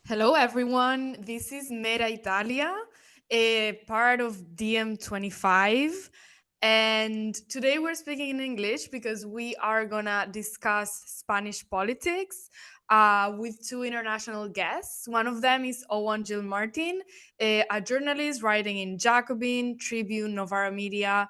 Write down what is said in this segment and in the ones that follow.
Hello, everyone. This is Mera Italia, a part of DM25. And today we're speaking in English because we are going to discuss Spanish politics with two international guests. One of them is Eoghan Gilmartin, a journalist writing in Jacobin, Tribune, Novara Media,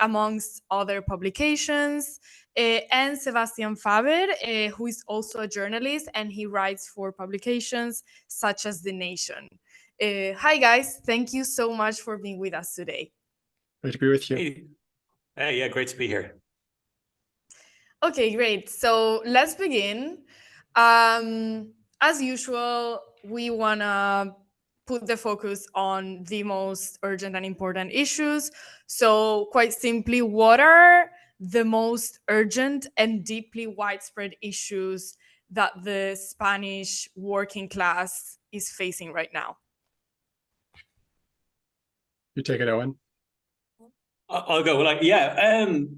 amongst other publications. And Sebastiaan Faber, who is also a journalist, and he writes for publications such as The Nation. Hi, guys. Thank you so much for being with us today. Great to be with you. Hey, yeah, great to be here. Okay, great. So let's begin. As usual, we want to put the focus on the most urgent and important issues. So quite simply, what are the most urgent and deeply widespread issues that the Spanish working class is facing right now? You take it, Eoghan. I'll go. Well,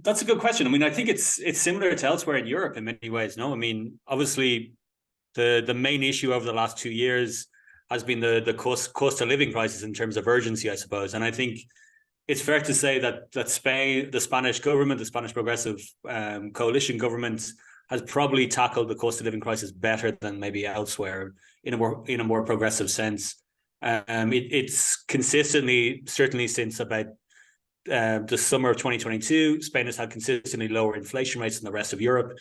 that's a good question. I mean, I think it's similar to elsewhere in Europe in many ways. No, I mean, obviously, the main issue over the last 2 years has been the cost of living crisis in terms of urgency, I suppose. And I think it's fair to say that Spain, the Spanish government, the Spanish Progressive coalition government, has probably tackled the cost of living crisis better than maybe elsewhere in a more progressive sense. It's consistently, certainly since about the summer of 2022, Spain has had consistently lower inflation rates than the rest of Europe.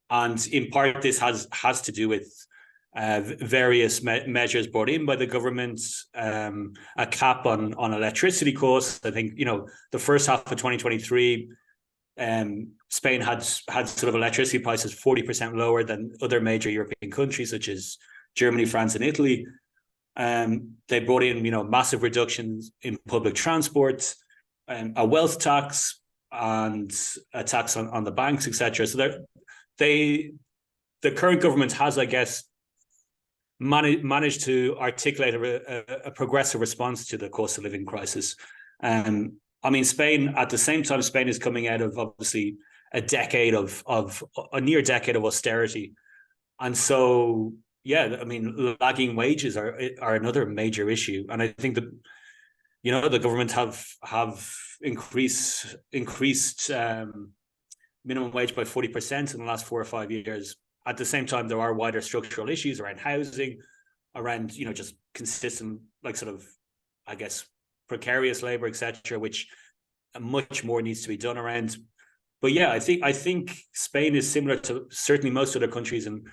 And in part, this has to do with various measures brought in by the government, a cap on electricity costs. I think, the first half of 2023, Spain had sort of electricity prices 40% lower than other major European countries, such as Germany, France, and Italy. They brought in, massive reductions in public transport, a wealth tax, and a tax on the banks, etc. So the current government has, I guess, managed to articulate a progressive response to the cost of living crisis. I mean, Spain, at the same time, Spain is coming out of obviously a near decade of austerity. And so, yeah, I mean, lagging wages are another major issue. And I think that, the government have increased minimum wage by 40% in the last 4 or 5 years. At the same time, there are wider structural issues around housing, around, just consistent, I guess, precarious labor, etc., which much more needs to be done around. But yeah, I think Spain is similar to certainly most other countries in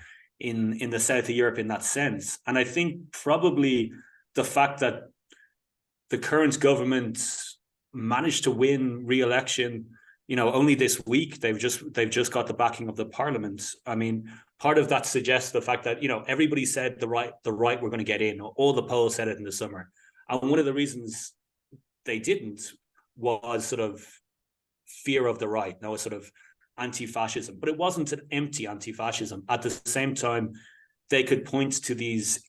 the south of Europe in that sense. And I think probably the fact that the current government managed to win re-election, only this week, they've just got the backing of the parliament. I mean, part of that suggests the fact that, everybody said the right were going to get in. All the polls said it in the summer. And one of the reasons they didn't was sort of fear of the right, a sort of anti-fascism. But it wasn't an empty anti-fascism. At the same time, they could point to these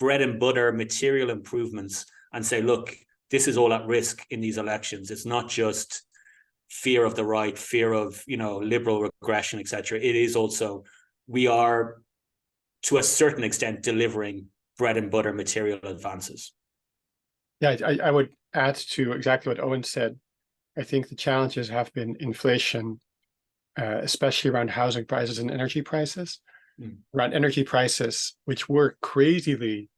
bread and butter material improvements and say, look, this is all at risk in these elections. It's not just fear of the right, fear of, liberal regression, etc. It is also, we are, to a certain extent, delivering bread and butter material advances. Yeah, I would add to exactly what Eoghan said. I think the challenges have been inflation, especially around housing prices and energy prices. Around energy prices, which were crazily,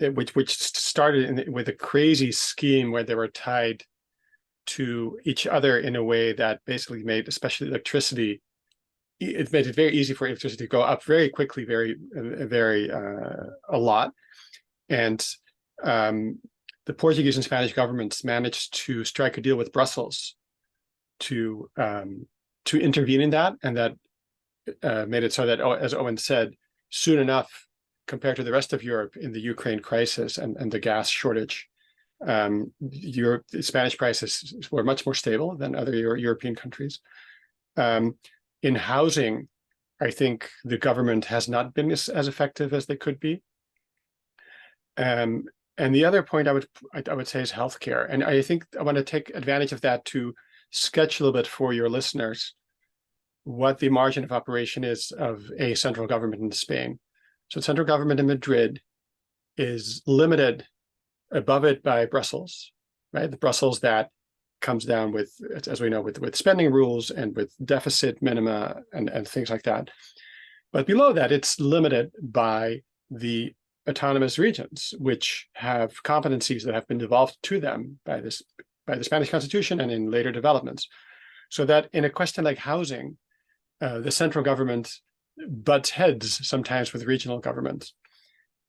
which started with a crazy scheme where they were tied to each other in a way that basically made, especially electricity, it made it very easy for electricity to go up very quickly, a lot. And the Portuguese and Spanish governments managed to strike a deal with Brussels to intervene in that, and that made it so that, as Eoghan said, soon enough, compared to the rest of Europe in the Ukraine crisis and the gas shortage, the Spanish prices were much more stable than other European countries. In housing, I think the government has not been as effective as they could be. And the other point I would say is healthcare. And I think I want to take advantage of that to sketch a little bit for your listeners what the margin of operation is of a central government in Spain. So the central government in Madrid is limited above it by Brussels, right? The Brussels that comes down with, as we know, with spending rules and with deficit minima and things like that. But below that, it's limited by the autonomous regions, which have competencies that have been devolved to them by the Spanish Constitution and in later developments. So that in a question like housing, the central government butts heads sometimes with regional governments.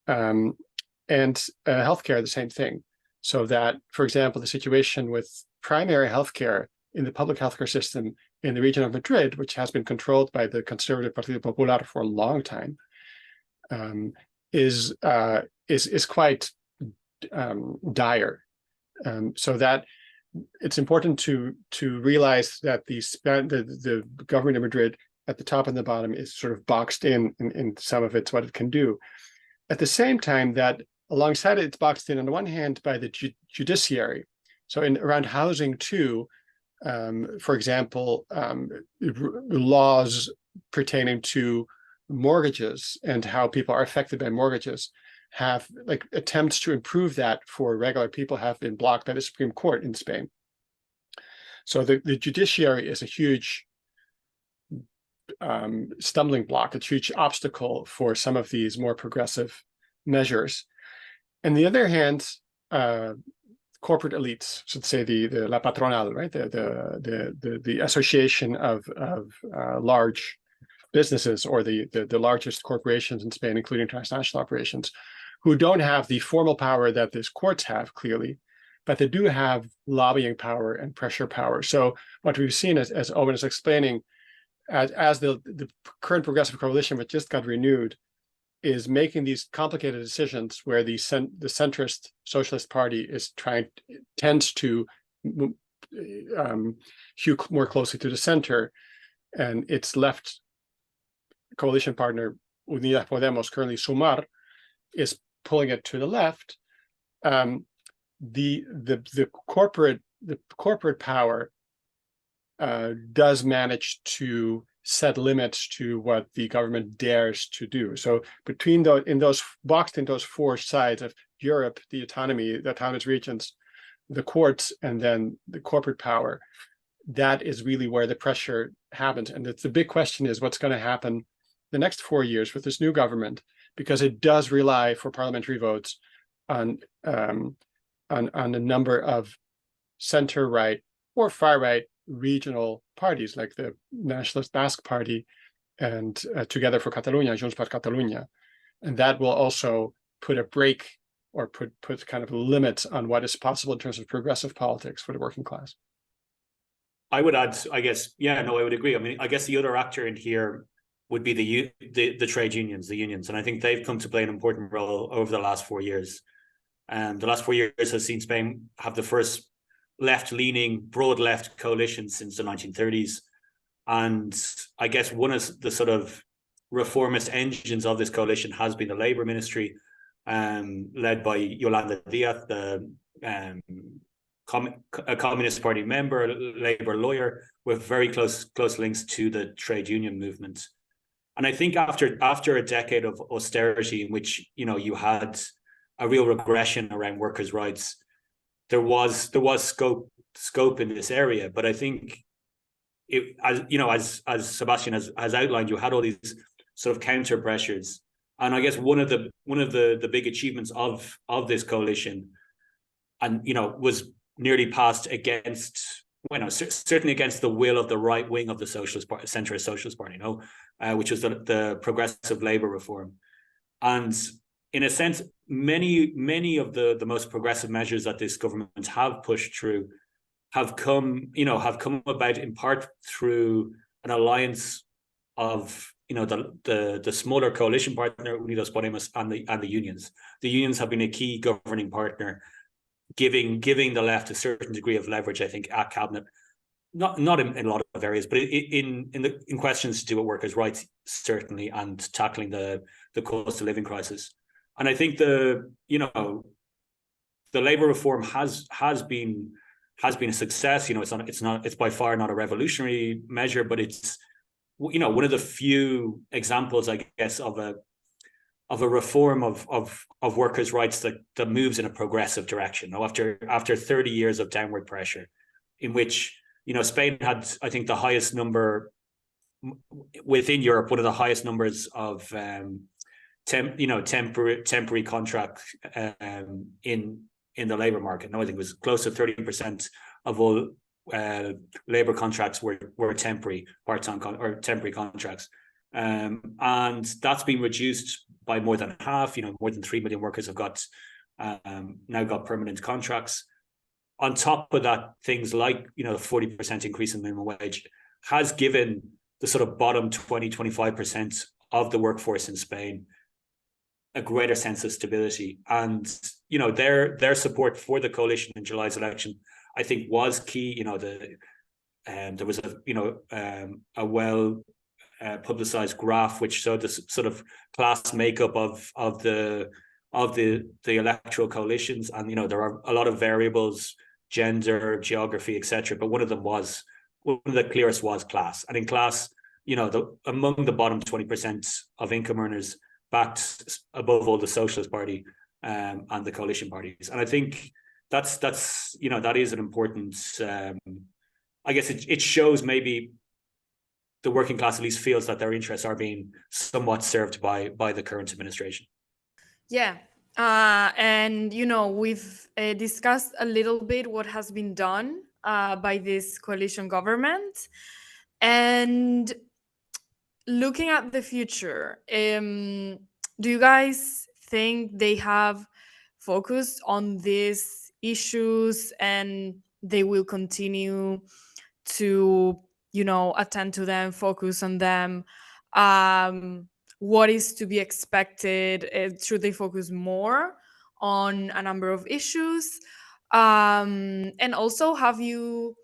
And healthcare, the same thing. So that, for example, the situation with primary healthcare in the public healthcare system in the region of Madrid, which has been controlled by the conservative Partido Popular for a long time, is quite dire. So that it's important to realize that the government of Madrid at the top and the bottom is sort of boxed in some of it's what it can do. At the same time, that alongside it, it's boxed in on the one hand by the judiciary. So around housing too, for example, laws pertaining to mortgages and how people are affected by mortgages have, like, attempts to improve that for regular people have been blocked by the Supreme Court in Spain. So the judiciary is a huge stumbling block, a huge obstacle for some of these more progressive measures. On the other hand, corporate elites, so to say the la patronal, right, the association of large businesses, or the largest corporations in Spain, including transnational operations, who don't have the formal power that these courts have, clearly, but they do have lobbying power and pressure power. So what we've seen, as Owen is explaining, as the current progressive coalition, which just got renewed, is making these complicated decisions where the centrist Socialist Party tends to hew more closely to the center, and its left coalition partner, Unidas Podemos, currently Sumar, is pulling it to the left. The corporate power does manage to set limits to what the government dares to do. So between boxed in those four sides of Europe, the autonomous regions, the courts, and then the corporate power, that is really where the pressure happens. And the big question is what's going to happen the next 4 years with this new government, because it does rely for parliamentary votes on a number of center-right or far-right regional parties like the Nationalist Basque Party and Together for Catalunya, Junts per Catalunya. And that will also put a break or put kind of limits on what is possible in terms of progressive politics for the working class. I would add, I guess, I would agree. I mean, I guess the other actor in here would be the trade unions, the unions. And I think they've come to play an important role over the last 4 years. And the last 4 years has seen Spain have the first left-leaning, broad left coalition since the 1930s. And I guess one of the sort of reformist engines of this coalition has been the Labour Ministry, led by Yolanda Díaz, a Communist Party member, Labour lawyer, with very close links to the trade union movement. And I think after a decade of austerity in which, you had a real regression around workers' rights, there was scope in this area. But I think as Sebastian has outlined, you had all these sort of counter pressures. And I guess one of the big achievements of this coalition, and was nearly passed against, certainly against the will of the right wing of the Socialist Party, centrist Socialist Party, which was the progressive Labour reform. And in a sense, many of the most progressive measures that this government have pushed through have come about in part through an alliance of the smaller coalition partner Unidas Podemos and the unions. The unions have been a key governing partner, giving the left a certain degree of leverage, I think, at cabinet. Not in a lot of areas, but in questions to do with workers' rights, certainly, and tackling the cost of living crisis. And I think the Labour reform has been a success. It's by far not a revolutionary measure, but it's one of the few examples, I guess, of a reform of workers' rights that moves in a progressive direction. Now, after 30 years of downward pressure, in which Spain had, I think, the highest number within Europe, one of the highest numbers of temporary contracts in the labor market. No, I think it was close to 30% of all labor contracts were temporary part-time or temporary contracts, and that's been reduced by more than half. More than 3 million workers have got now got permanent contracts. On top of that, things like the 40% increase in minimum wage has given the sort of bottom 20-25% of the workforce in Spain a greater sense of stability. And their support for the coalition in July's election, I think, was key. There was a well publicized graph which showed the sort of class makeup of the electoral coalitions, and there are a lot of variables, gender, geography, etc. But one of the clearest was class. And in class, among the bottom 20% of income earners backed above all the Socialist Party and the coalition parties. And I think that is an important. I guess it shows maybe the working class at least feels that their interests are being somewhat served by the current administration. Yeah. And, we've discussed a little bit what has been done by this coalition government. And looking at the future, do you guys think they have focused on these issues and they will continue to, attend to them, focus on them? What is to be expected? Should they focus more on a number of issues? And also, have you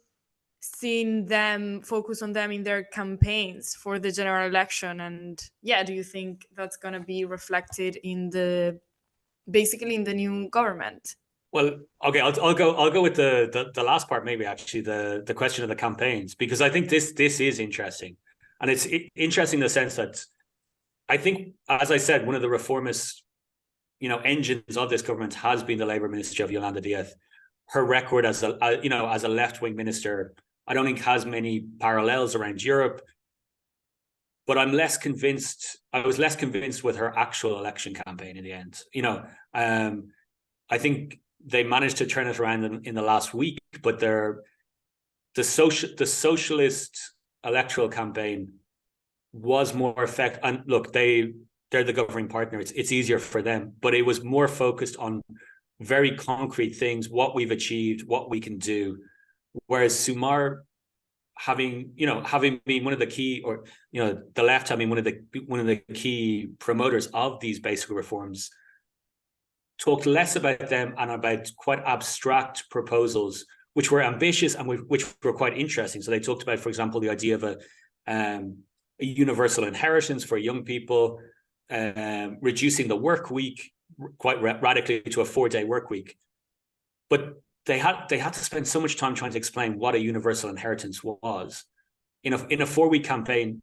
seen them focus on them in their campaigns for the general election? And do you think that's going to be reflected in basically in the new government? Well, okay, I'll go with the last part, maybe, actually, the question of the campaigns, because I think this is interesting. And it's interesting in the sense that I think, as I said, one of the reformist engines of this government has been the Labour Ministry of Yolanda Díaz. Her record as a left-wing minister, I don't think has many parallels around Europe. But I'm less convinced. I was less convinced with her actual election campaign in the end. I think they managed to turn it around in the last week, but the socialist electoral campaign was more effective. And look, they're the governing partner. It's easier for them, but it was more focused on very concrete things, what we've achieved, what we can do. Whereas Sumar, having been one of the key, or the left having one of the key promoters of these basic reforms, talked less about them and about quite abstract proposals, which were ambitious and which were quite interesting. So they talked about, for example, the idea of a universal inheritance for young people, reducing the work week quite radically to a 4-day work week. But they had to spend so much time trying to explain what a universal inheritance was. In a 4-week campaign,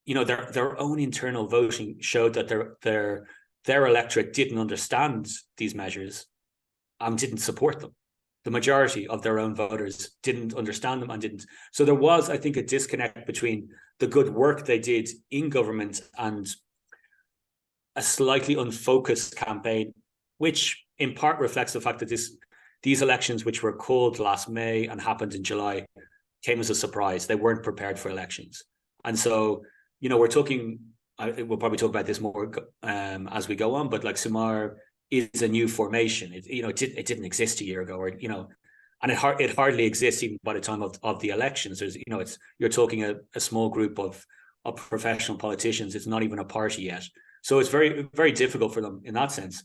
their own internal voting showed that their electorate didn't understand these measures and didn't support them. The majority of their own voters didn't understand them and didn't. So there was, I think, a disconnect between the good work they did in government and a slightly unfocused campaign, which in part reflects the fact that these elections, which were called last May and happened in July, came as a surprise. They weren't prepared for elections. And so, we're talking, we'll probably talk about this more as we go on, but like Sumar is a new formation. It didn't exist a year ago, or and it hardly exists even by the time of the elections. There's you're talking a small group of professional politicians. It's not even a party yet, so it's very, very difficult for them in that sense.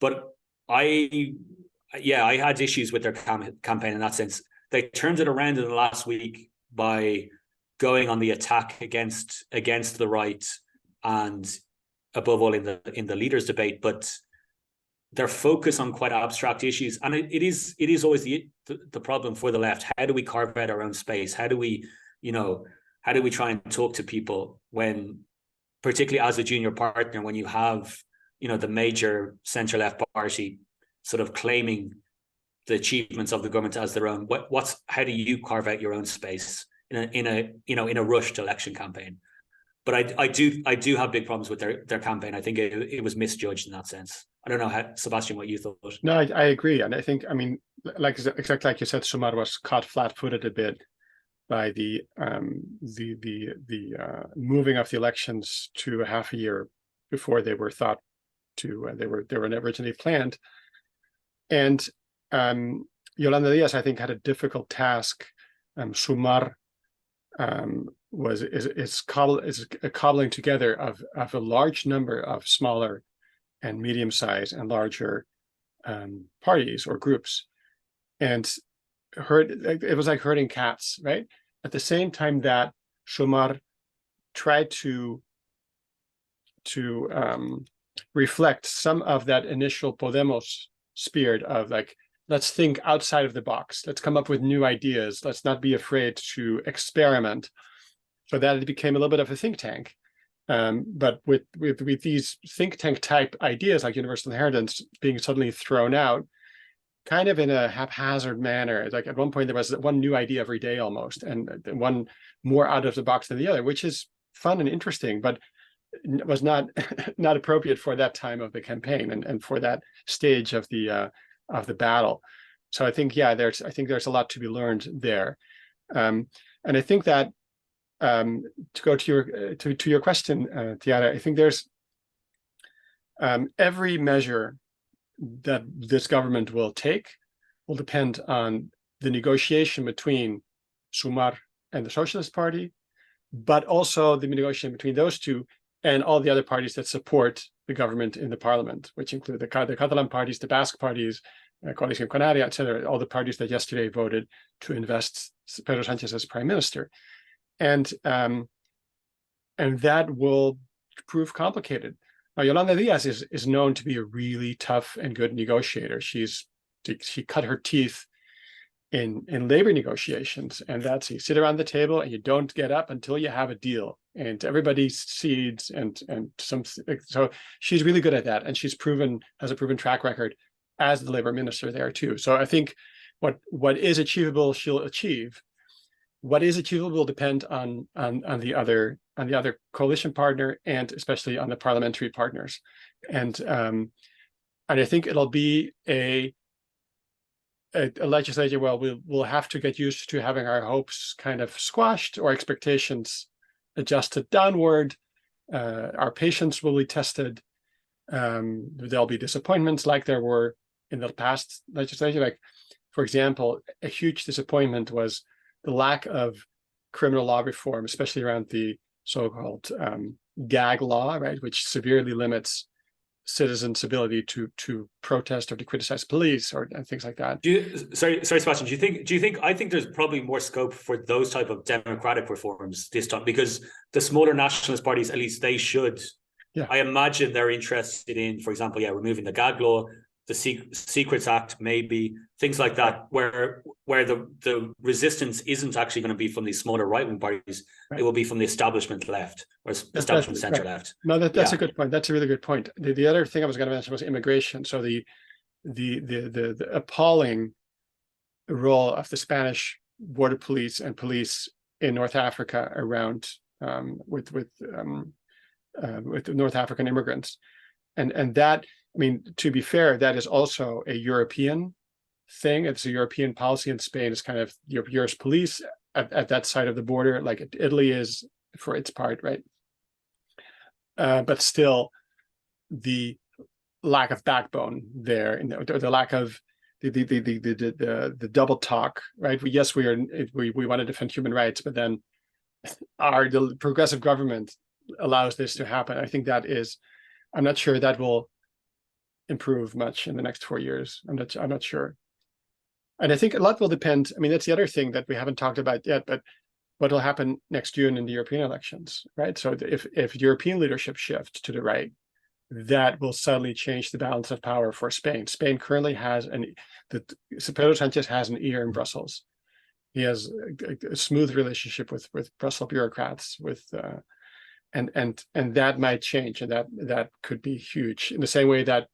But I had issues with their campaign in that sense. They turned it around in the last week by going on the attack against the right, and above all in the leaders' debate. But their focus on quite abstract issues, and it is always the problem for the left. How do we carve out our own space? How do we how do we try and talk to people when, particularly as a junior partner, when you have, you know, the major centre left party sort of claiming the achievements of the government as their own? How do you carve out your own space in a rushed election campaign? But I do have big problems with their campaign. I think it was misjudged in that sense. I don't know how, Sebastiaan, what you thought. No, I agree, and I think, I mean, like exactly like you said, Sumar was caught flat-footed a bit by the moving of the elections to a half a year before they were thought to they were originally planned, and Yolanda Diaz, I think, had a difficult task. Sumar is a cobbling together of a large number of smaller and medium-sized and larger parties or groups, and it was like herding cats, right? At the same time that Sumar tried to reflect some of that initial Podemos spirit of like, let's think outside of the box, let's come up with new ideas, let's not be afraid to experiment, so that it became a little bit of a think tank. But with these think tank type ideas like universal inheritance being suddenly thrown out, kind of in a haphazard manner. Like at one point there was one new idea every day almost, and one more out of the box than the other, which is fun and interesting, but was not appropriate for that time of the campaign and for that stage of the battle. So I think, yeah, there's a lot to be learned there, and I think that to go to your question, Tiare, I think there's every measure that this government will take will depend on the negotiation between Sumar and the Socialist Party, but also the negotiation between those two and all the other parties that support the government in the parliament, which include the Catalan parties, the Basque parties, Coalición Canaria, etc., all the parties that yesterday voted to invest Pedro Sánchez as prime minister. And that will prove complicated. Now, Yolanda Diaz is known to be a really tough and good negotiator. She cut her teeth in labor negotiations, and that's you sit around the table and you don't get up until you have a deal, and everybody cedes, and so she's really good at that, and has a proven track record as the labor minister there too. So I think what is achievable, she'll achieve. What is achievable will depend on the other coalition partner, and especially on the parliamentary partners, and I think it'll be a legislature. Well, we'll have to get used to having our hopes kind of squashed or expectations adjusted downward. Our patience will be tested. There'll be disappointments like there were in the past legislature. Like, for example, a huge disappointment was the lack of criminal law reform, especially around the so-called gag law, right, which severely limits citizens' ability to protest or to criticize police and things like that. Sorry, Sebastiaan. Do you think? I think there's probably more scope for those type of democratic reforms this time, because the smaller nationalist parties, at least they should. Yeah. I imagine they're interested in, for example, removing the gag law, the Secrets Act, maybe things like that, where the resistance isn't actually going to be from these smaller right-wing parties. Right. It will be from the establishment left or establishment center right. left. No, that's a good point. That's a really good point. The other thing I was going to mention was immigration. So the appalling role of the Spanish border police and police in North Africa around with North African immigrants, and that. I mean, to be fair, that is also a European thing. It's a European policy in Spain. It's kind of Europe's police at that side of the border, like Italy is for its part, right? But still, the lack of backbone there, or the lack of the double talk, right? We want to defend human rights, but then the progressive government allows this to happen. I think that is, I'm not sure that will improve much in the next 4 years. I'm not sure. And I think a lot will depend. I mean, that's the other thing that we haven't talked about yet, but what will happen next June in the European elections, right? So if European leadership shifts to the right, that will suddenly change the balance of power for Spain. Spain currently has Pedro Sánchez has an ear in Brussels. He has a smooth relationship with Brussels bureaucrats, and that might change, and that could be huge. In the same way that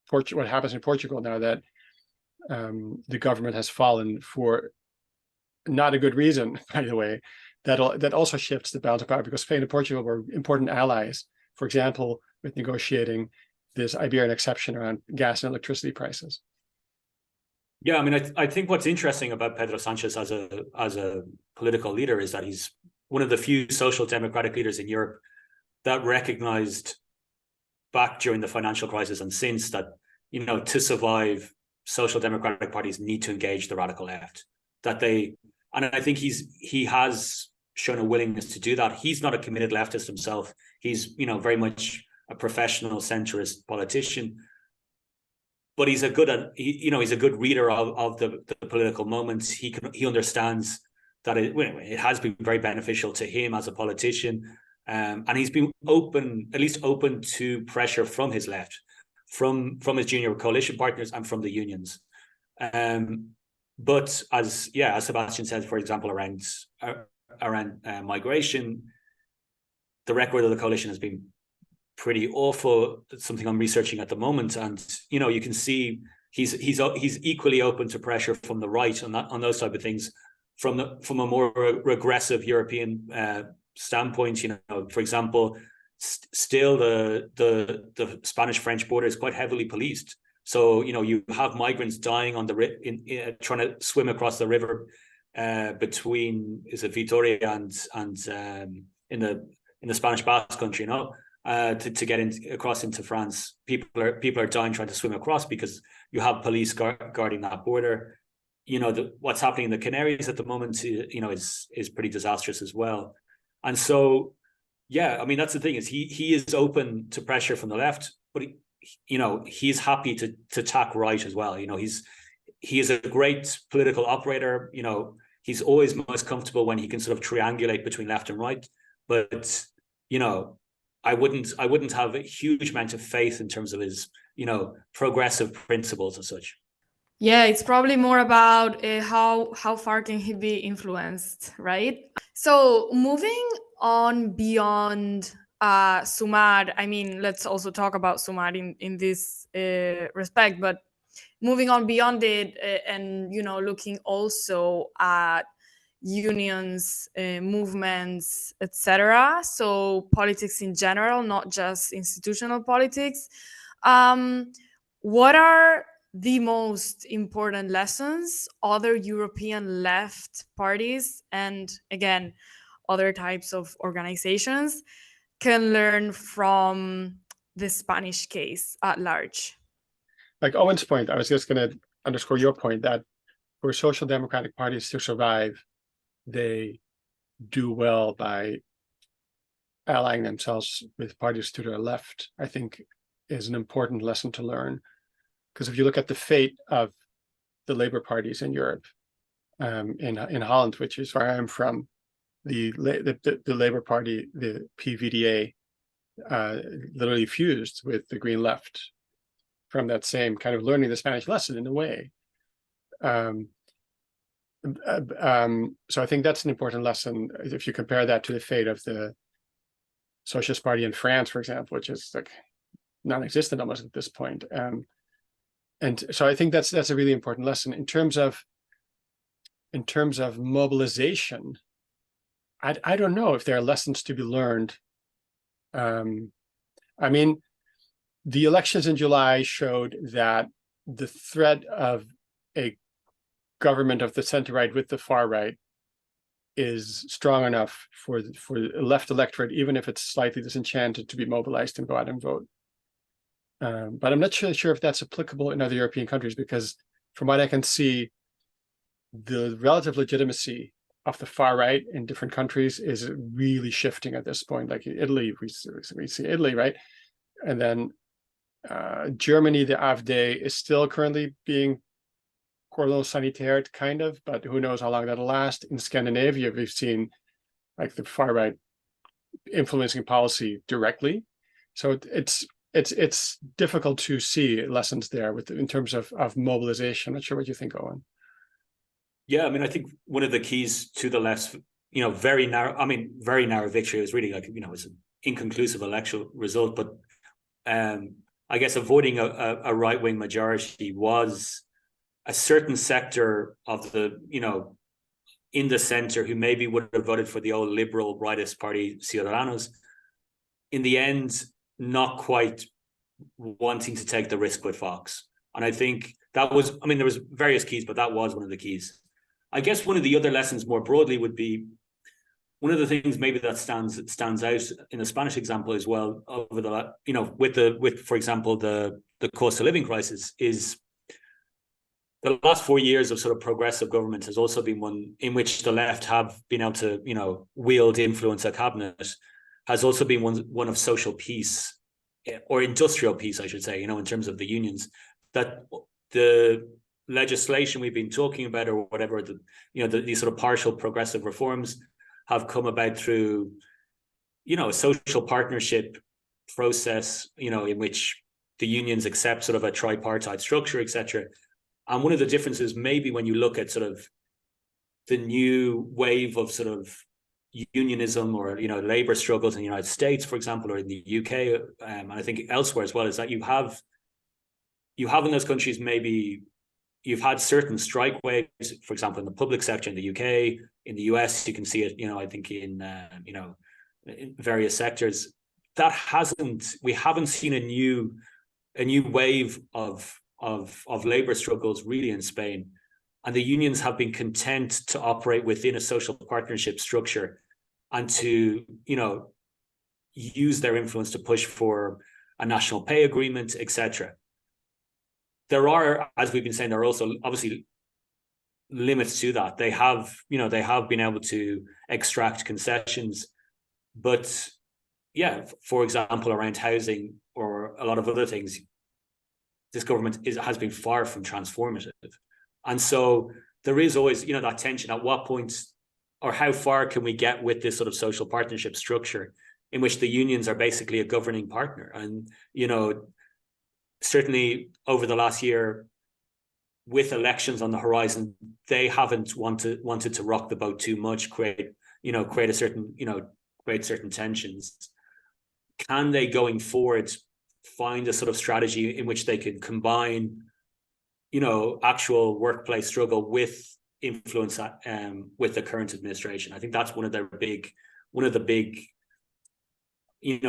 what happens in Portugal now, that the government has fallen for not a good reason, by the way, that also shifts the balance of power, because Spain and Portugal were important allies, for example, with negotiating this Iberian exception around gas and electricity prices. Yeah, I mean, I think what's interesting about Pedro Sanchez as a political leader is that he's one of the few social democratic leaders in Europe that recognized back during the financial crisis and since that, you know, to survive, social democratic parties need to engage the radical left. And I think he has shown a willingness to do that. He's not a committed leftist himself. He's, you know, very much a professional centrist politician, but he's a good reader of the political moments. He understands that it has been very beneficial to him as a politician, and he's been at least open to pressure from his left, from his junior coalition partners and from the unions. But as Sebastiaan said, for example, around migration, the record of the coalition has been pretty awful. It's something I'm researching at the moment, and you know, you can see he's equally open to pressure from the right on those type of things, from a more regressive European standpoint. You know, for example, still the Spanish-French border is quite heavily policed. So, you know, you have migrants dying on trying to swim across the river between Vitoria and in the Spanish Basque country, you know, to get across into France. People are dying trying to swim across because you have police guarding that border. You know, what's happening in the Canaries at the moment, you know, is pretty disastrous as well. And so, yeah, I mean, that's the thing, is he is open to pressure from the left, but he's happy to tack right as well. You know, he is a great political operator. You know, he's always most comfortable when he can sort of triangulate between left and right. But, you know, I wouldn't have a huge amount of faith in terms of his, you know, progressive principles and such. Yeah, it's probably more about how far can he be influenced, right? So moving on beyond Sumar, I mean, let's also talk about Sumar in this respect, but moving on beyond it, and, you know, looking also at unions, movements, etc. So politics in general, not just institutional politics. What are the most important lessons other European left parties, and again, other types of organizations, can learn from the Spanish case at large? Like Owen's point, I was just going to underscore your point that for social democratic parties to survive, they do well by allying themselves with parties to their left, I think is an important lesson to learn. Because if you look at the fate of the labor parties in Europe, in Holland, which is where I'm from, the Labour Party, the PVDA, literally fused with the Green Left from that same kind of learning the Spanish lesson in a way. So I think that's an important lesson if you compare that to the fate of the Socialist Party in France, for example, which is like non-existent almost at this point. And so I think that's a really important lesson in terms of mobilization. I don't know if there are lessons to be learned. I mean, the elections in July showed that the threat of a government of the center-right with the far-right is strong enough for the left electorate, even if it's slightly disenchanted, to be mobilized and go out and vote. But I'm not sure if that's applicable in other European countries, because from what I can see, the relative legitimacy of the far right in different countries is really shifting at this point. Like in Italy, we see Italy, right? And then Germany, the AfD is still currently being cordon sanitaire, kind of, but who knows how long that'll last. In Scandinavia, we've seen like the far right influencing policy directly. So it's difficult to see lessons there in terms of mobilization. I'm not sure what you think, Owen. Yeah, I mean, I think one of the keys to the left's, very narrow victory was really like, it's an inconclusive electoral result, but I guess avoiding a right-wing majority was a certain sector of the, in the center who maybe would have voted for the old liberal rightist party, Ciudadanos, in the end, not quite wanting to take the risk with Vox. And I think that was, there was various keys, but that was one of the keys. I guess one of the other lessons more broadly would be, one of the things maybe that stands out in the Spanish example as well over the, with for example, the cost of living crisis, is the last 4 years of sort of progressive government has also been one in which the left have been able to, wield influence at cabinet, has also been one of social peace, or industrial peace, I should say, in terms of the unions, that the legislation we've been talking about, or whatever, these sort of partial progressive reforms have come about through, a social partnership process, in which the unions accept sort of a tripartite structure, etc. And one of the differences, maybe when you look at sort of the new wave of sort of unionism or, labor struggles in the United States, for example, or in the UK, and I think elsewhere as well, is that you have in those countries, maybe you've had certain strike waves, for example, in the public sector in the UK, in the US, you can see it, I think in various sectors. We haven't seen a new wave of labor struggles really in Spain. And the unions have been content to operate within a social partnership structure and to, use their influence to push for a national pay agreement, etc. There are, as we've been saying, there are also obviously limits to that. They have been able to extract concessions, but yeah, for example, around housing or a lot of other things, this government has been far from transformative. And so there is always, that tension. At what point or how far can we get with this sort of social partnership structure in which the unions are basically a governing partner? And, certainly over the last year, with elections on the horizon, they haven't wanted to rock the boat too much, create certain tensions. Can they, going forward, find a sort of strategy in which they can combine, actual workplace struggle with influence with the current administration? I think that's one of the big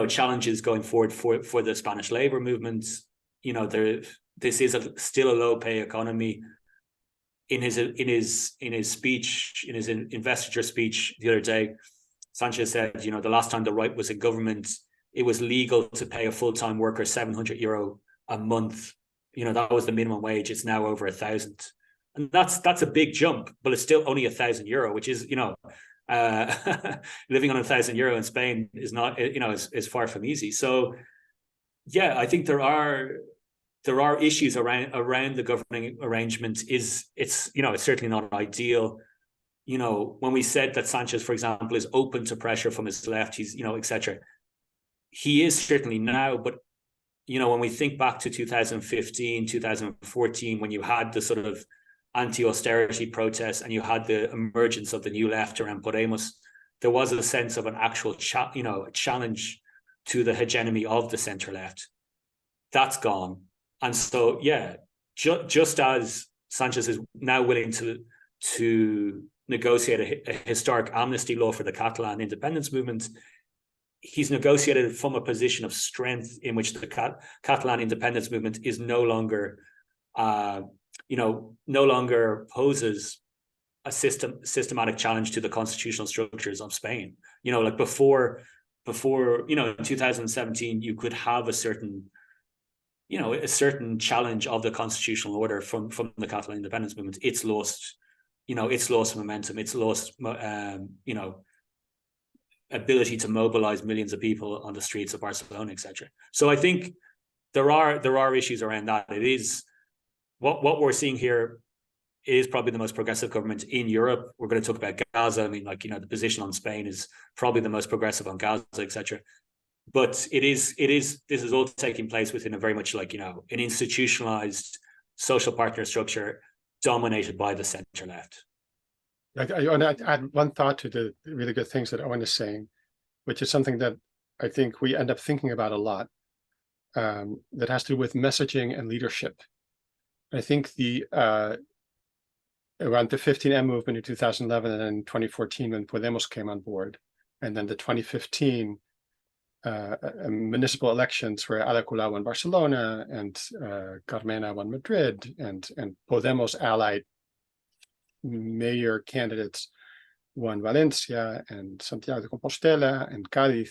challenges going forward for the Spanish labor movement. This is still a low pay economy. In his speech, in his investiture speech the other day, Sanchez said, the last time the right was in government, it was legal to pay a full-time worker €700 a month. That was the minimum wage. It's now over 1,000, and that's a big jump, but it's still only €1,000, which is, living on €1,000 in Spain is not, is far from easy. So yeah, I think there are issues around the governing arrangement. It's certainly not ideal. When we said that Sanchez, for example, is open to pressure from his left, he's, etc. He is certainly now, but when we think back to 2015, 2014, when you had the sort of anti-austerity protests and you had the emergence of the new left around Podemos, there was a sense of an actual challenge to the hegemony of the center left. That's gone. And so, yeah, just as Sanchez is now willing to negotiate a historic amnesty law for the Catalan independence movement, he's negotiated from a position of strength in which the Catalan independence movement is no longer poses a systematic challenge to the constitutional structures of Spain. Like before, in 2017, you could have a certain challenge of the constitutional order from the Catalan independence movement. It's lost momentum. It's lost, ability to mobilize millions of people on the streets of Barcelona, etc. So I think there are issues around that. It is what we're seeing here is probably the most progressive government in Europe. We're going to talk about Gaza. The position on Spain is probably the most progressive on Gaza, etc. But this is all taking place within a very much an institutionalized social partner structure dominated by the center left. I add one thought to the really good things that Owen is saying, which is something that I think we end up thinking about a lot, that has to do with messaging and leadership. I think around the 15M movement in 2011 and then 2014 when Podemos came on board, and then the 2015 municipal elections where Ada Colau won Barcelona and Carmena won Madrid, and Podemos allied mayor candidates won Valencia and Santiago de Compostela and Cádiz.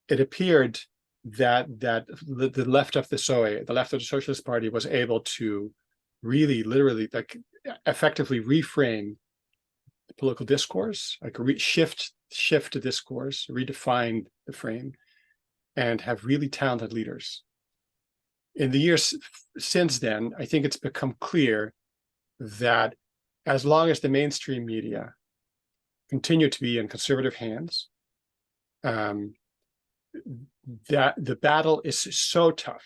It appeared that the left of the PSOE, the left of the Socialist Party, was able to really, literally, like, effectively reframe the political discourse, like shift the discourse, redefine the frame, and have really talented leaders. In the years since then, I think it's become clear that as long as the mainstream media continue to be in conservative hands, that the battle is so tough,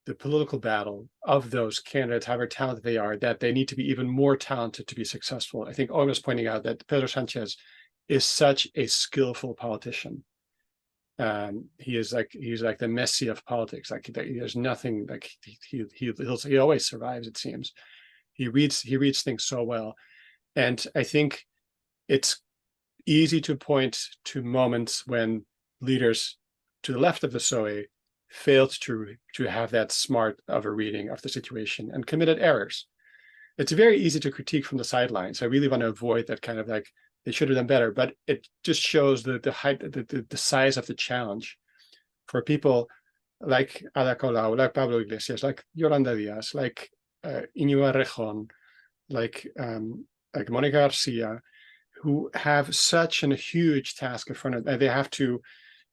the political battle of those candidates, however talented they are, that they need to be even more talented to be successful. I think Owen was pointing out that Pedro Sanchez is such a skillful politician. He's like the Messi of politics. Like there's nothing, like he always survives, it seems. He reads things so well, and I think it's easy to point to moments when leaders to the left of the PSOE failed to have that smart of a reading of the situation and committed errors. It's very easy to critique from the sidelines. I really want to avoid that kind of like, they should have done better, but it just shows the height, the size of the challenge for people like Ada Colau, like Pablo Iglesias, like Yolanda Díaz, like Íñigo Errejón, like Mónica Garcia, who have such a huge task in front of them. They have to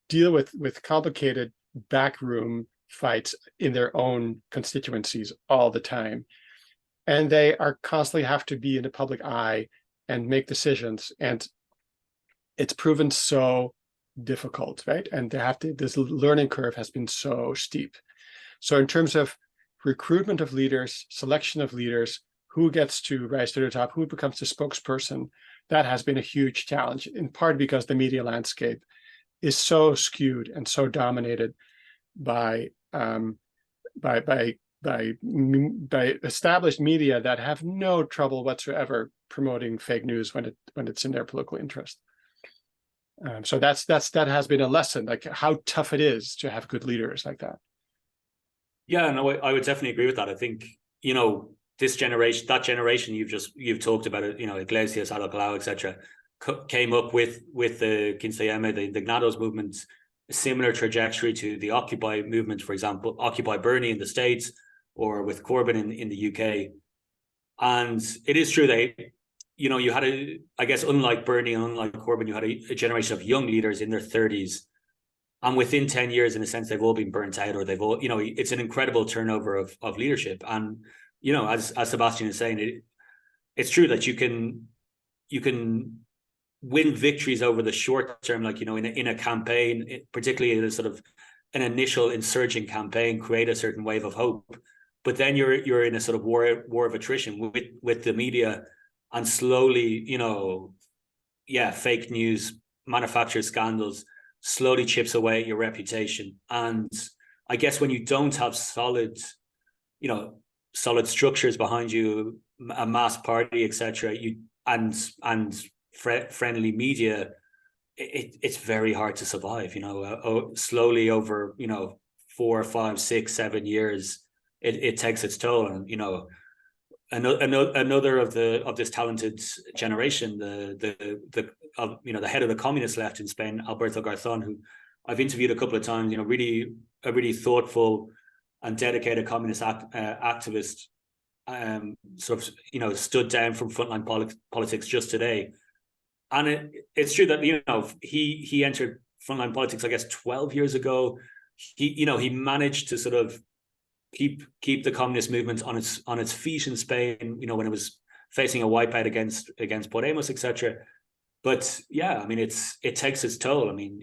deal with complicated backroom fights in their own constituencies all the time. And they are constantly have to be in the public eye and make decisions. And it's proven so difficult, right? And they have to, this learning curve has been so steep. So in terms of recruitment of leaders, selection of leaders, who gets to rise to the top, who becomes the spokesperson, that has been a huge challenge, in part because the media landscape is so skewed and so dominated by established media that have no trouble whatsoever promoting fake news when it's in their political interest. So that has been a lesson, like how tough it is to have good leaders like that. Yeah, no, I would definitely agree with that. I think, this generation, that generation you've talked about it, Iglesias, Ada Colau, etc., came up with the 15M, the Indignados movement, a similar trajectory to the Occupy movement, for example, Occupy Bernie in the States, or with Corbyn in the UK. And it is true that, you had I guess, unlike Bernie and unlike Corbyn, you had a generation of young leaders in their 30s. And within 10 years, in a sense, they've all been burnt out, or they've all, it's an incredible turnover of leadership. And, as Sebastiaan is saying, it's true that you can win victories over the short term, like, in a campaign, particularly in a sort of an initial insurgent campaign, create a certain wave of hope. But then you're in a sort of war of attrition with the media, and slowly, fake news, manufactured scandals, slowly chips away at your reputation. And I guess when you don't have solid structures behind you, a mass party, etc., and friendly media, it's very hard to survive. Slowly over 4, 5, 6, 7 years, it takes its toll. And another of this talented generation, the head of the communist left in Spain, Alberto Garzón, who I've interviewed a couple of times, a really thoughtful and dedicated communist activist, stood down from frontline politics just today. And it's true that he entered frontline politics, I guess, 12 years ago. He managed to sort of keep the communist movement on its feet in Spain, when it was facing a wipeout against Podemos, etc. But yeah, I mean, it takes its toll. I mean,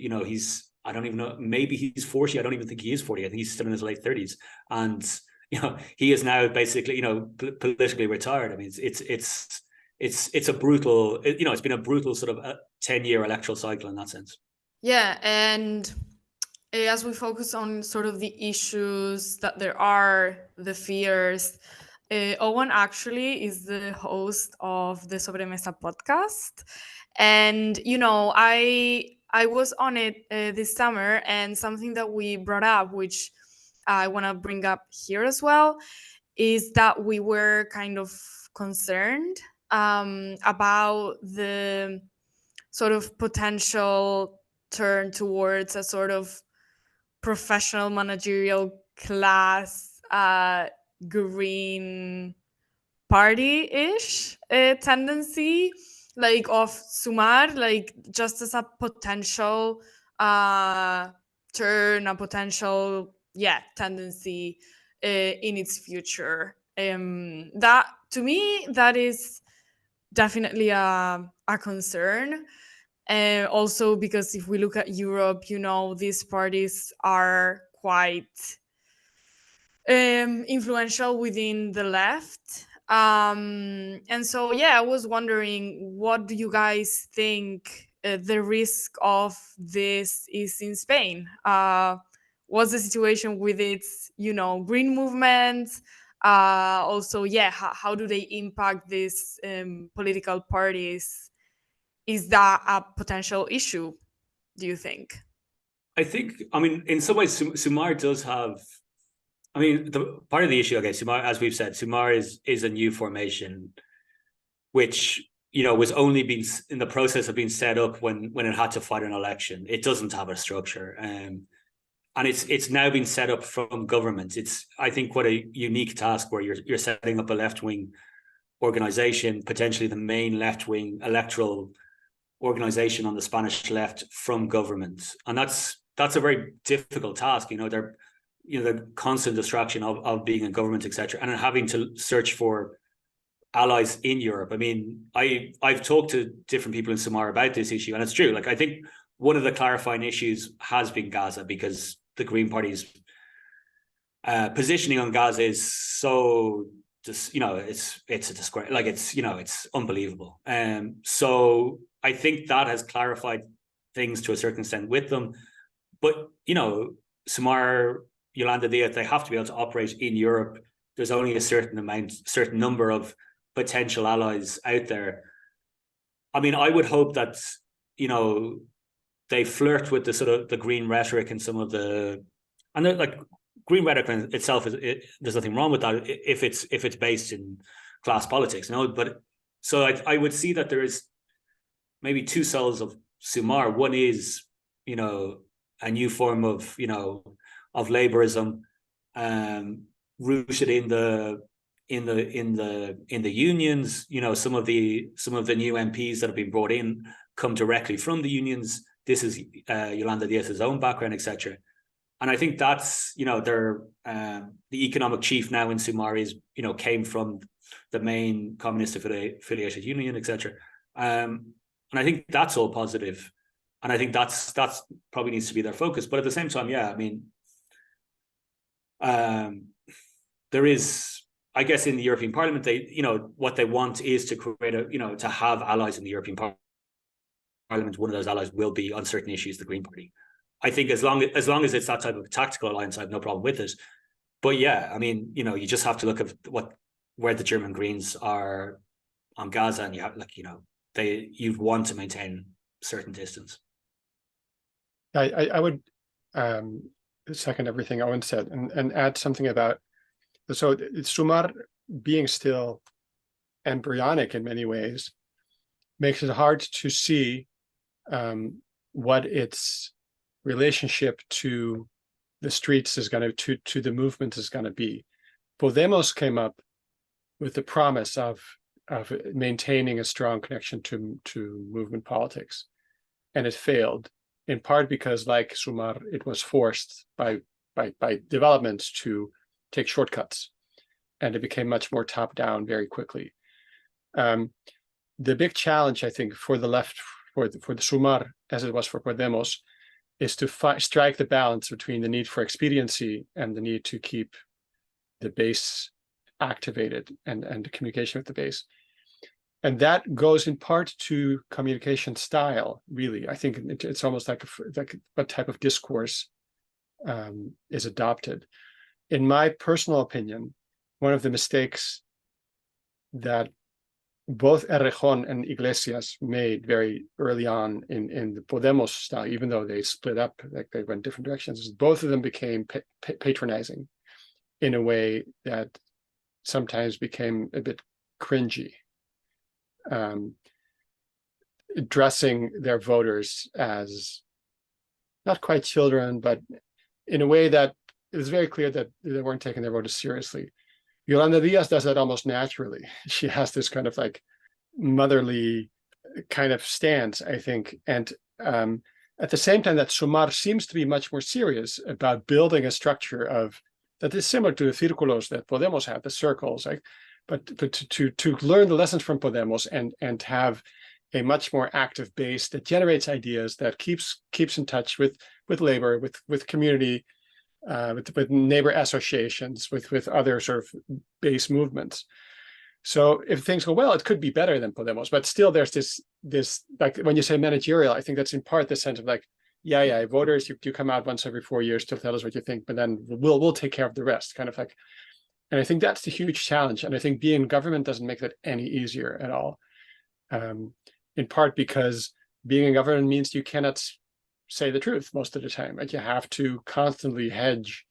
I don't even know, maybe he's 40. I don't even think he is 40. I think he's still in his late 30s. And he is now basically, politically retired. I mean, it's a brutal, it's been a brutal sort of 10-year electoral cycle in that sense. Yeah, and as we focus on sort of the issues that there are, the fears, Eoghan actually is the host of the Sobremesa podcast. And, I was on it this summer, and something that we brought up, which I want to bring up here as well, is that we were kind of concerned about the sort of potential turn towards a sort of professional managerial class green party-ish tendency, like of Sumar, like just as a potential turn, a potential tendency in its future. That, to me, that is definitely a concern. Also, because if we look at Europe, these parties are quite influential within the left. And so, I was wondering, what do you guys think the risk of this is in Spain? What's the situation with its, green movement? Also, how do they impact these political parties? Is that a potential issue, do you think? I think, in some ways, Sumar does have, the part of the issue, Sumar, as we've said, Sumar is a new formation, which, was only being in the process of being set up when it had to fight an election. It doesn't have a structure. And it's now been set up from government. It's, I think, what a unique task, where you're setting up a left-wing organization, potentially the main left-wing electoral organization on the Spanish left, from government. And that's a very difficult task. They're, the constant distraction of being in government, etc., and having to search for allies in Europe. I've talked to different people in Sumar about this issue, and it's true. Like, I think one of the clarifying issues has been Gaza, because the Green Party's positioning on Gaza is so just, it's a disgrace. Like, it's unbelievable. So I think that has clarified things to a certain extent with them. But, Sumar, Yolanda Díaz, they have to be able to operate in Europe. There's only a certain number of potential allies out there. I would hope that, they flirt with the sort of the green rhetoric and some of the, and like, green rhetoric itself there's nothing wrong with that if it's based in class politics, But so I would see that there is maybe two cells of Sumar. One is, a new form of, of laborism, rooted in the unions. Some of the new MPs that have been brought in come directly from the unions. This is Yolanda Díaz's own background, etc. And I think that's, the economic chief now in Sumar is, came from the main communist affiliated union, etc. And I think that's all positive. And I think that's probably needs to be their focus. But at the same time, there is, I guess, in the European Parliament, they, what they want is to create to have allies in the European Parliament. One of those allies will be, on certain issues, the Green Party. I think as long as it's that type of tactical alliance, I have no problem with it. But you just have to look at where the German Greens are on Gaza, and you have, you'd want to maintain certain distance. I would second everything Eoghan said, and add something about, so Sumar being still embryonic in many ways makes it hard to see what its relationship to the streets is going to the movement is going to be. Podemos came up with the promise of maintaining a strong connection to movement politics, and it failed, in part because, like Sumar, it was forced by developments to take shortcuts, and it became much more top-down very quickly. The big challenge, I think, for the left, for the Sumar, as it was for Podemos, is to strike the balance between the need for expediency and the need to keep base activated and the communication with the base. And that goes in part to communication style, really. I think it's almost like what type of discourse is adopted. In my personal opinion, one of the mistakes that both Eoghan and Iglesias made very early on in the Podemos style, even though they split up, like they went different directions, both of them became patronizing in a way that sometimes became a bit cringy, addressing their voters as not quite children, but in a way that it was very clear that they weren't taking their voters seriously. Yolanda Diaz does that almost naturally. She has this kind of like motherly kind of stance, I think. And at the same time that Sumar seems to be much more serious about building a structure that is similar to the círculos that Podemos had, the circles, like, but to learn the lessons from Podemos and have a much more active base that generates ideas, that keeps in touch with labor, with community, with neighbor associations, with other sort of base movements. So if things go well, it could be better than Podemos, but still there's this like when you say managerial, I think that's in part the sense of like, yeah, voters, you come out once every 4 years to tell us what you think, but then we'll take care of the rest, kind of like. And I think that's the huge challenge. And I think being in government doesn't make that any easier at all. In part because being in government means you cannot say the truth most of the time. Like you have to constantly hedge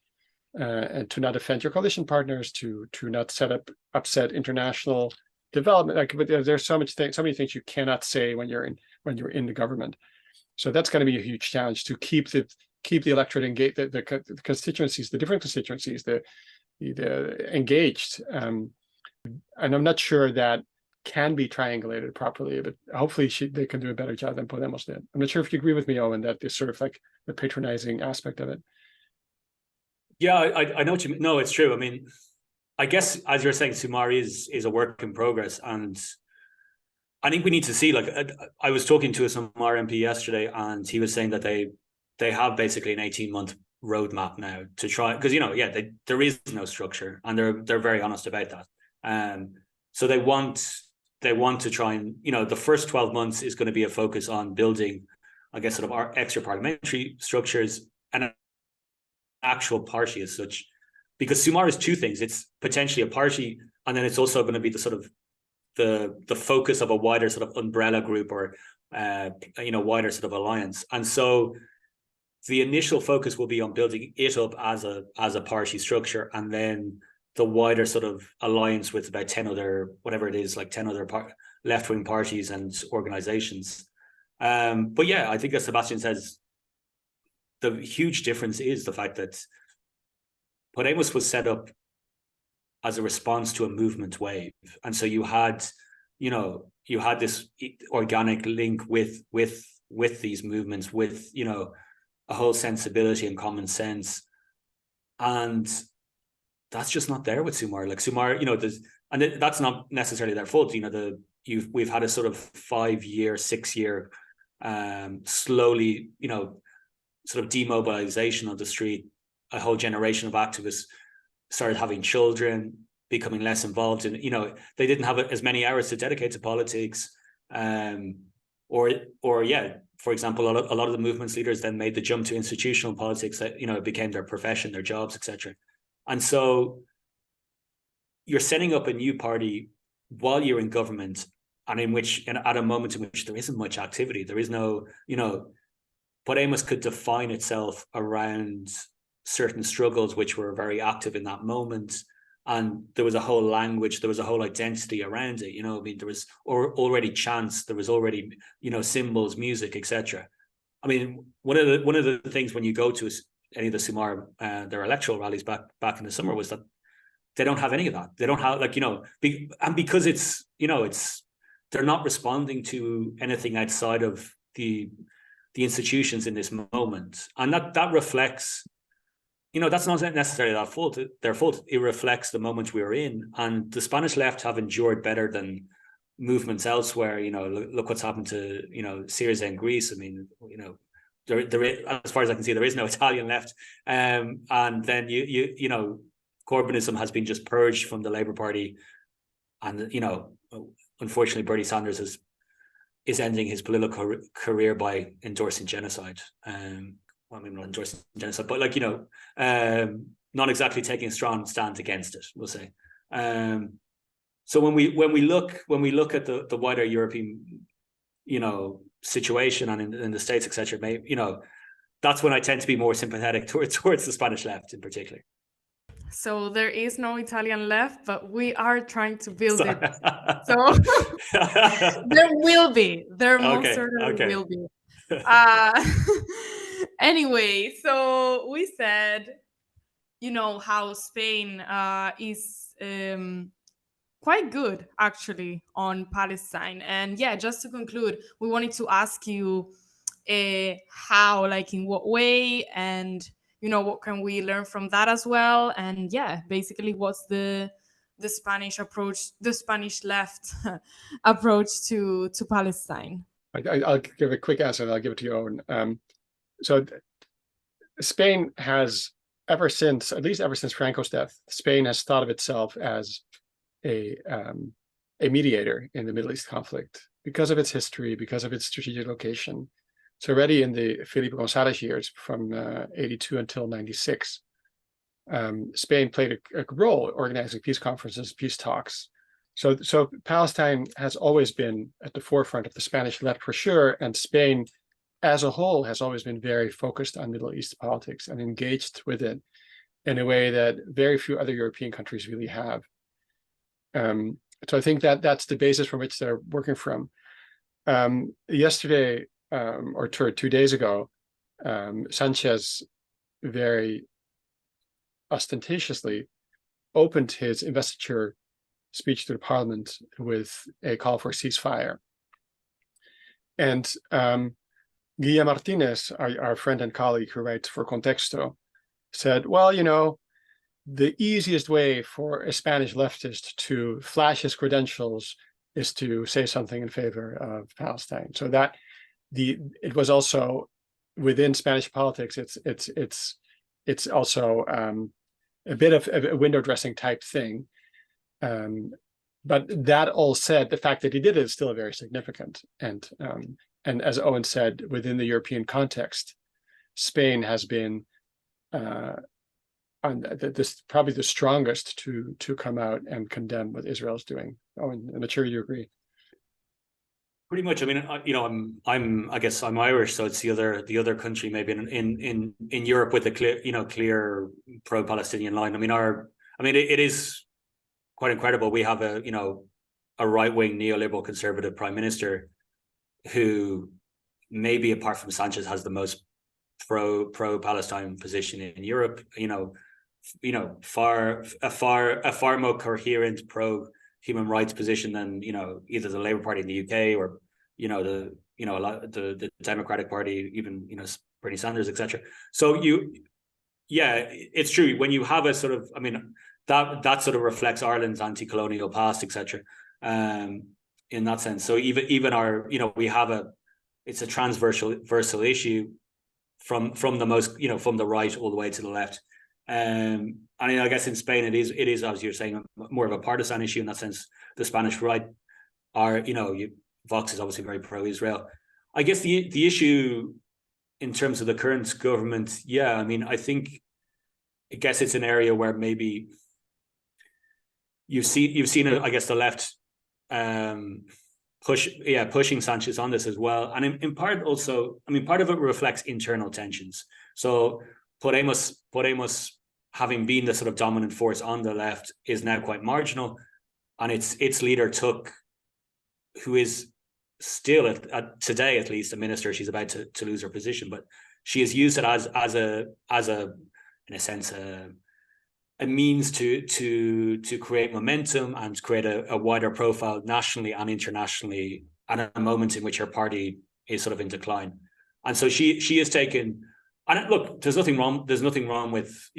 and to not offend your coalition partners, to not upset international development. Like, but there's so many things you cannot say when you're in the government. So that's going to be a huge challenge to keep the electorate engaged, the constituencies, the different constituencies, the engaged. And I'm not sure that can be triangulated properly, but hopefully they can do a better job than Podemos did. I'm not sure if you agree with me, Owen, that is sort of like the patronizing aspect of it. Yeah, I know what you mean. No, it's true. I mean, I guess as you're saying, Sumar is a work in progress, and I think we need to see. Like, I was talking to a Sumar MP yesterday, and he was saying that they have basically an 18-month roadmap now to try, because there is no structure, and they're very honest about that. So they want to try and the first 12 months is going to be a focus on building, I guess, sort of our extra parliamentary structures and an actual party as such, because Sumar is two things. It's potentially a party, and then it's also going to be the sort of the focus of a wider sort of umbrella group or wider sort of alliance. And so the initial focus will be on building it up as a party structure, and then the wider sort of alliance with about 10 other, whatever it is, like 10 other left-wing parties and organizations. But yeah, I think as Sebastiaan says, the huge difference is the fact that Podemos was set up as a response to a movement wave. And so you had this organic link with these movements, with, a whole sensibility and common sense. And that's just not there with Sumar. Like Sumar, and that's not necessarily their fault. We've had a sort of 5-year, 6-year, slowly, sort of demobilization of the street. A whole generation of activists started having children, becoming less involved in, they didn't have as many hours to dedicate to politics. For example, a lot of the movement's leaders then made the jump to institutional politics that, it became their profession, their jobs, etc. And so you're setting up a new party while you're in government, and at a moment in which there isn't much activity. There is no, Podemos could define itself around certain struggles which were very active in that moment. And there was a whole language, there was a whole identity around it. There was already chants, there was already, symbols, music, etc. I mean, one of the things when you go to any of the Sumar, their electoral rallies back in the summer, was that they don't have any of that. They don't have, and because it's they're not responding to anything outside of the institutions in this moment. And that reflects, that's not necessarily their fault. It reflects the moment we're in. And the Spanish left have endured better than movements elsewhere. Look what's happened to, Syriza in Greece. I mean, there, as far as I can see, there is no Italian left. And then, of Corbynism has been just purged from the Labour Party, and unfortunately Bernie Sanders is ending his political career by endorsing genocide. Well, I mean, not endorsing genocide, but not exactly taking a strong stand against it, we'll say. So when we look at the wider European, situation, and in the States, etc., that's when I tend to be more sympathetic towards the Spanish left in particular. So there is no Italian left, but we are trying to build it. So there will be. There most certainly will be. Anyway, so we said, how Spain is quite good actually on Palestine. And yeah, just to conclude, we wanted to ask you how, like in what way, and what can we learn from that as well. And yeah, basically what's the Spanish approach, the Spanish left approach to Palestine. I'll give a quick answer, and I'll give it to you, Owen. So Spain has, at least ever since Franco's death, Spain has thought of itself as a mediator in the Middle East conflict because of its history, because of its strategic location. So already in the Felipe González years, from 82 until 96, Spain played a role organizing peace conferences, peace talks. So Palestine has always been at the forefront of the Spanish left for sure, and Spain as a whole has always been very focused on Middle East politics and engaged with it in a way that very few other European countries really have. So I think that's the basis from which they're working from. Yesterday, or 2 days ago, Sanchez very ostentatiously opened his investiture speech to the parliament with a call for ceasefire. And Guilla Martinez, our friend and colleague who writes for Contexto, said, well, the easiest way for a Spanish leftist to flash his credentials is to say something in favor of Palestine. So that it was also within Spanish politics. It's also a bit of a window dressing type thing. But that all said, the fact that he did it is still very significant. And as Owen said, within the European context, Spain has been probably the strongest to come out and condemn what Israel is doing. Owen, I'm not sure you agree. Pretty much. I mean, I guess I'm Irish, so it's the other country maybe in Europe with a clear pro-Palestinian line. It is quite incredible. We have a right-wing neoliberal conservative prime minister who, maybe apart from Sanchez, has the most pro-Palestine position in Europe. Far more coherent pro-human rights position than either the Labour Party in the UK or the Democratic Party, even Bernie Sanders, etc. So it's true when you have a sort of, that sort of reflects Ireland's anti-colonial past, etc. In that sense, so even our we have it's a transversal issue from the most from the right all the way to the left. And I guess in Spain it is as you're saying more of a partisan issue in that sense. The Spanish right are Vox is obviously very pro-Israel. I guess the issue in terms of the current government, I guess it's an area where maybe you've seen I guess the left pushing Sanchez on this as well, and in part also, part of it reflects internal tensions. So Podemos, having been the sort of dominant force on the left, is now quite marginal, and its leader who is still today at least a minister. She's about to lose her position, but she has used it as a in a sense a means to create momentum and create a wider profile nationally and internationally at a moment in which her party is sort of in decline. And so she has taken, and look, there's nothing wrong with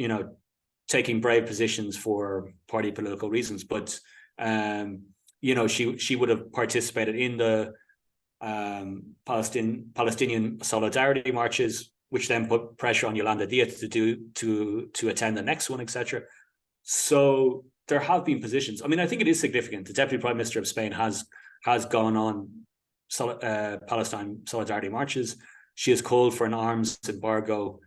taking brave positions for party political reasons, but she would have participated in the Palestinian solidarity marches, which then put pressure on Yolanda Diaz to attend the next one, etc. So there have been positions. I mean, I think it is significant. The Deputy Prime Minister of Spain has gone on Palestine solidarity marches. She has called for an arms embargo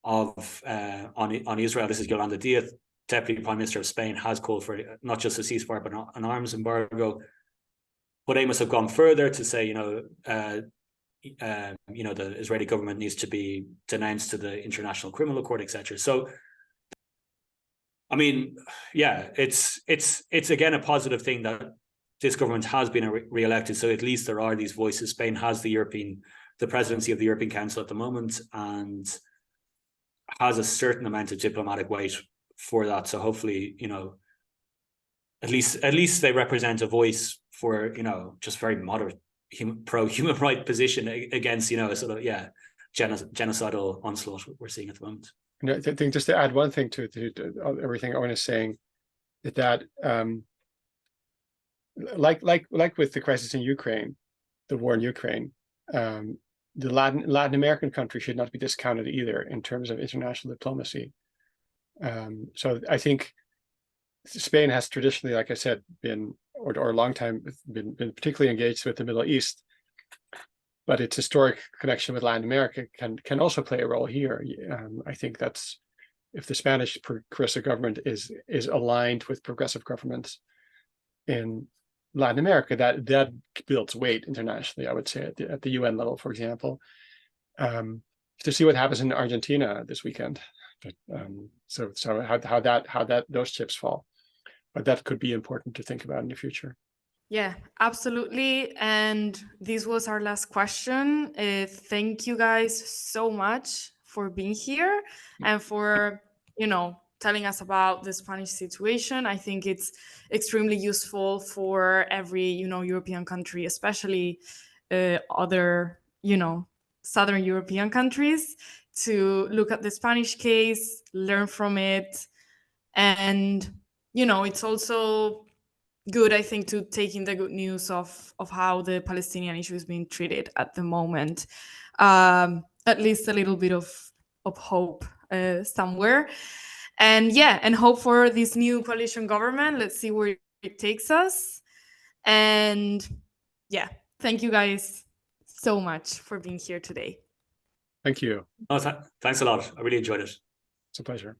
on Israel. This is Yolanda Díaz, Deputy Prime Minister of Spain, has called for not just a ceasefire but an arms embargo. But Amos have gone further to say, the Israeli government needs to be denounced to the International Criminal Court, etc. So, I mean, yeah, it's again a positive thing that this government has been re-elected. So at least there are these voices. Spain has the presidency of the European Council at the moment, and has a certain amount of diplomatic weight for that. So hopefully, at least they represent a voice for, just very moderate pro-human rights position against, a sort of, genocidal onslaught we're seeing at the moment. I think just to add one thing to everything Eoghan is saying, that like with the crisis in Ukraine, the war in Ukraine, the Latin American countries should not be discounted either in terms of international diplomacy. So I think Spain has traditionally, like I said, been or a long time been particularly engaged with the Middle East, but its historic connection with Latin America can also play a role here. I think that's, if the Spanish progressive government is aligned with progressive governments in Latin America, that builds weight internationally, I would say, at the UN level, for example. To see what happens in Argentina this weekend, but so how those chips fall, but that could be important to think about in the future. Yeah, absolutely. And this was our last question. Thank you guys so much for being here and for, telling us about the Spanish situation. I think it's extremely useful for every, European country, especially other, Southern European countries, to look at the Spanish case, learn from it. And, it's also good, I think, to take in the good news of how the Palestinian issue is being treated at the moment. At least a little bit of hope somewhere. And hope for this new coalition government. Let's see where it takes us. And yeah, thank you guys so much for being here today. Thank you. Oh, thanks a lot. I really enjoyed it. It's a pleasure.